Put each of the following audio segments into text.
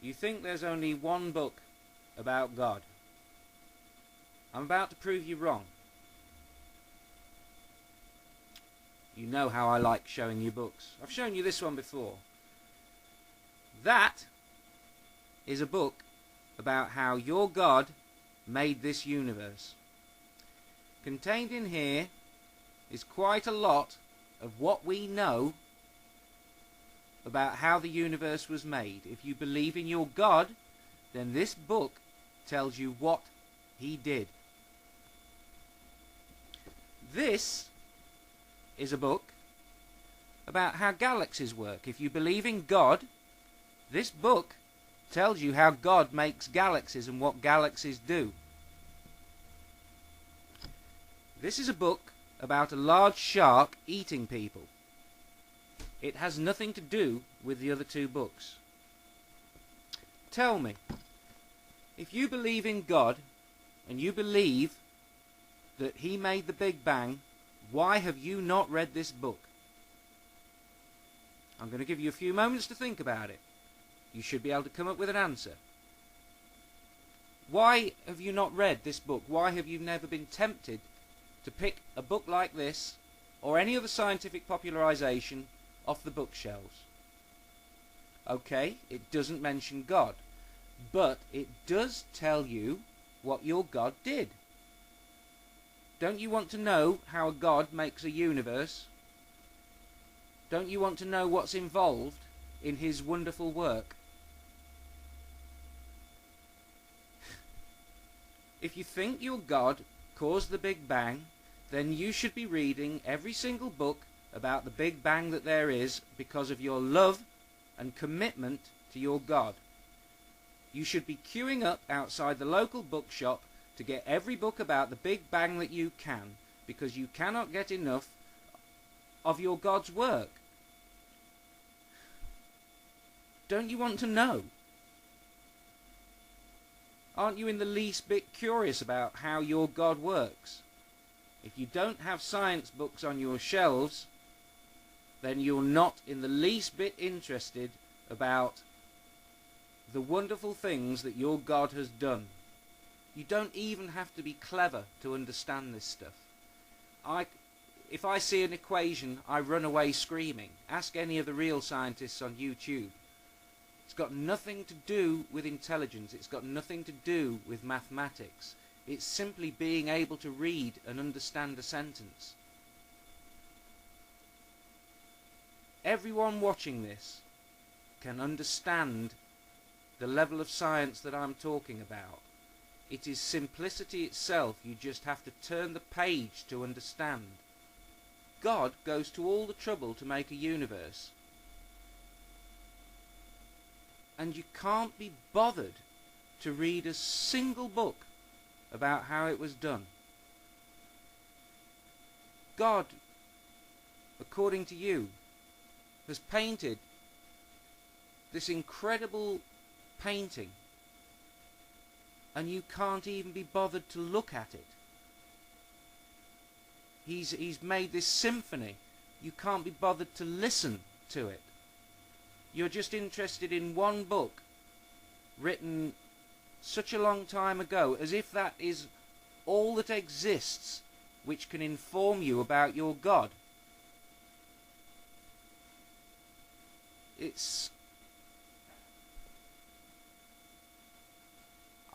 You think there's only one book about God. I'm about to prove you wrong. You know how I like showing you books. I've shown you this one before. That is a book about how your God made this universe. Contained in here is quite a lot of what we know about how the universe was made. If you believe in your God, then this book tells you what he did. This is a book about how galaxies work. If you believe in God, this book tells you how God makes galaxies and what galaxies do. This is a book about a large shark eating people. It has nothing to do with the other two books. Tell me, if you believe in God and you believe that he made the Big Bang, why have you not read this book? I'm going to give you a few moments to think about it. You should be able to come up with an answer. Why have you not read this book? Why have you never been tempted to pick a book like this or any other scientific popularization off the bookshelves? Okay, it doesn't mention God, but it does tell you what your God did. Don't you want to know how a God makes a universe? Don't you want to know what's involved in his wonderful work? If you think your God caused the Big Bang, then you should be reading every single book about the Big Bang that there is because of your love and commitment to your God. You should be queuing up outside the local bookshop to get every book about the Big Bang that you can, because you cannot get enough of your God's work. Don't you want to know? Aren't you in the least bit curious about how your God works? If you don't have science books on your shelves, then you're not in the least bit interested about the wonderful things that your God has done. You don't even have to be clever to understand this stuff. If I see an equation, I run away screaming. Ask any of the real scientists on YouTube. It's got nothing to do with intelligence. It's got nothing to do with mathematics. It's simply being able to read and understand a sentence. Everyone watching this can understand the level of science that I'm talking about. It is simplicity itself. You just have to turn the page to understand. God goes to all the trouble to make a universe. And you can't be bothered to read a single book about how it was done. God, according to you, has painted this incredible painting, and you can't even be bothered to look at it. He's made this symphony. You can't be bothered to listen to it. You're just interested in one book written such a long time ago, as if that is all that exists which can inform you about your God.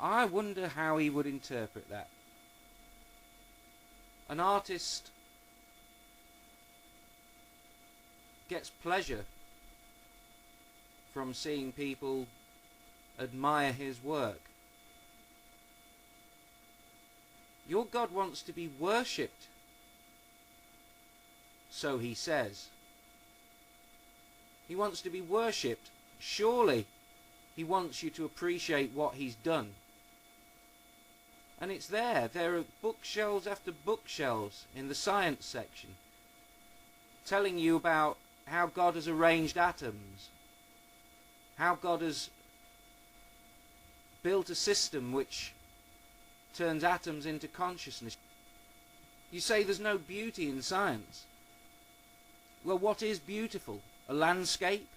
I wonder how he would interpret that. An artist gets pleasure from seeing people admire his work. Your God wants to be worshipped, so he says. He wants to be worshipped. Surely he wants you to appreciate what he's done. And it's there. There are bookshelves after bookshelves in the science section telling you about how God has arranged atoms, how God has built a system which turns atoms into consciousness. You say there's no beauty in science. Well, what is beautiful? A landscape?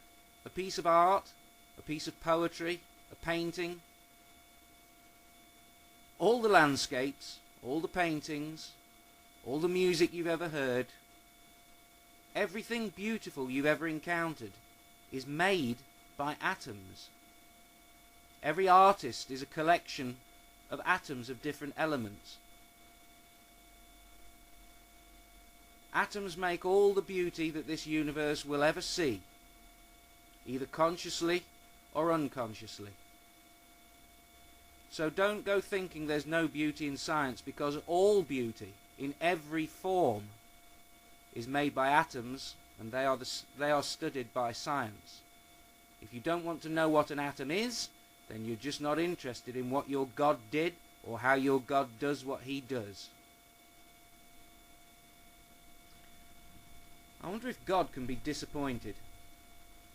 A piece of art? A piece of poetry? a painting, all the landscapes, all the paintings, all the music you've ever heard, everything beautiful you've ever encountered is made by atoms. Every artist is a collection of atoms of different elements. Atoms make all the beauty that this universe will ever see, either consciously or unconsciously. So don't go thinking there's no beauty in science, because all beauty in every form is made by atoms, and they are studied by science. If you don't want to know what an atom is, then you're just not interested in what your God did or how your God does what he does. I wonder if God can be disappointed.